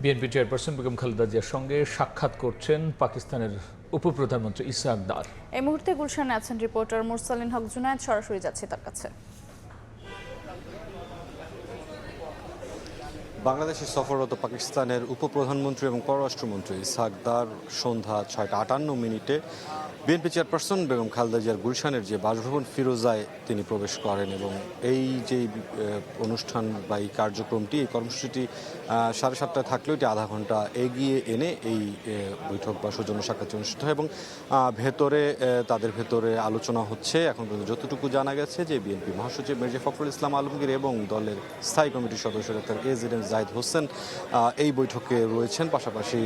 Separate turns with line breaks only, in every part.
BNP chairperson Begum Khaleda জিয়ার সঙ্গে সাক্ষাৎ করছেন পাকিস্তানের উপপ্রধানমন্ত্রী ইসহাক দার।
এই মুহূর্তে গুলশানে আছেন রিপোর্টার মুরসালিন হক জুনায়েদ, সরাসরি যাচ্ছে তার কাছে।
বাংলাদেশে সফররত পাকিস্তানের উপপ্রধানমন্ত্রী এবং পররাষ্ট্রমন্ত্রী ইসহাক দার সন্ধ্যা 6টা 58 বিএনপি চেয়ারপারসন বেগম খালেদা জিয়ার গুলশানের যে বাসভবন ফিরোজায় তিনি প্রবেশ করেন এবং এই যে অনুষ্ঠান বা এই কার্যক্রমটি, এই কর্মসূচিটি 7:30টায় থাকলেও এটি আধা ঘন্টা এগিয়ে এনে এই বৈঠক বা সৌজন্য সাক্ষাৎ অনুষ্ঠিত হয় এবং তাদের ভেতরে আলোচনা হচ্ছে। এখন পর্যন্ত যতটুকু জানা গেছে যে বিএনপি মহাসচিব মির্জা ফখরুল ইসলাম আলমগীর এবং দলের স্থায়ী কমিটির সদস্য ডাক্তার এজেডএম জাহিদ হোসেন এই বৈঠকে রয়েছেন। পাশাপাশি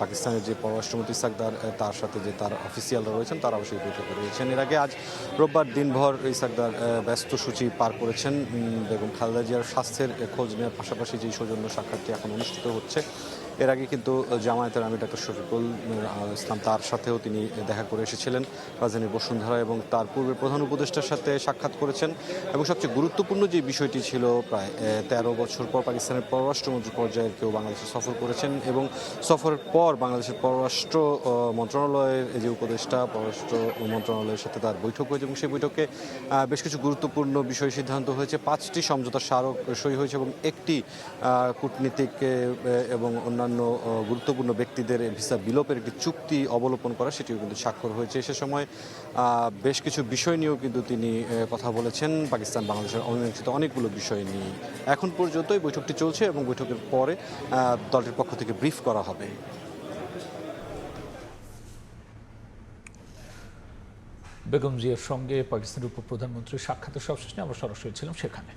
পাকিস্তানের যে পররাষ্ট্রমন্ত্রী ইসহাক দার, তার সাথে যে তার অফিসিয়ালরা রয়েছেন তারা অবশ্যই বৈঠকে রয়েছেন। এর আগে আজ রোববার দিনভর ইসহাক দার ব্যস্ত সূচি পার করেছেন। বেগম খালেদা জিয়ার স্বাস্থ্যের খোঁজ নেওয়ার পাশাপাশি যেই সৌজন্য সাক্ষাৎটি এখন অনুষ্ঠিত হচ্ছে, এর আগে কিন্তু জামায়াতের আমির ডাক্তার শফিকুল ইসলাম তার সাথেও তিনি দেখা করে এসেছিলেন রাজধানীর বসুন্ধরা এবং তার পূর্বের প্রধান উপদেষ্টার সাথে সাক্ষাৎ করেছেন। এবং সবচেয়ে গুরুত্বপূর্ণ যে বিষয়টি ছিল, প্রায় 13 বছর পর পাকিস্তানের পররাষ্ট্রমন্ত্রী পর্যায়ের কেউ বাংলাদেশে সফর করেছেন এবং সফরের পর বাংলাদেশের পররাষ্ট্র মন্ত্রণালয়ের যে উপদেষ্টা, পররাষ্ট্র মন্ত্রণালয়ের সাথে তার বৈঠক হয়েছে এবং সেই বৈঠকে বেশ কিছু গুরুত্বপূর্ণ বিষয় সিদ্ধান্ত হয়েছে। 5টি সমঝোতার স্মারক সই হয়েছে এবং একটি কূটনীতিক এবং অন্যান্য গুরুত্বপূর্ণ ব্যক্তিদের ভিসা বিলোপের একটি চুক্তি অবলোপন করা, সেটিও কিন্তু স্বাক্ষর হয়েছে। সে সময় বেশ কিছু বিষয় নিয়েও কিন্তু তিনি কথা বলেছেন, পাকিস্তান বাংলাদেশের অমীমাংসিত অনেকগুলো বিষয় নিয়ে। এখন পর্যন্ত এই বৈঠকটি চলছে এবং বৈঠকের পরে দলটির পক্ষ থেকে ব্রিফ করা হবে।
বেগম জিয়ার সঙ্গে পাকিস্তানের উপপ্রধানমন্ত্রীর সাক্ষাতের সবশেষে আমরা সরাসরি ছিলাম সেখানে।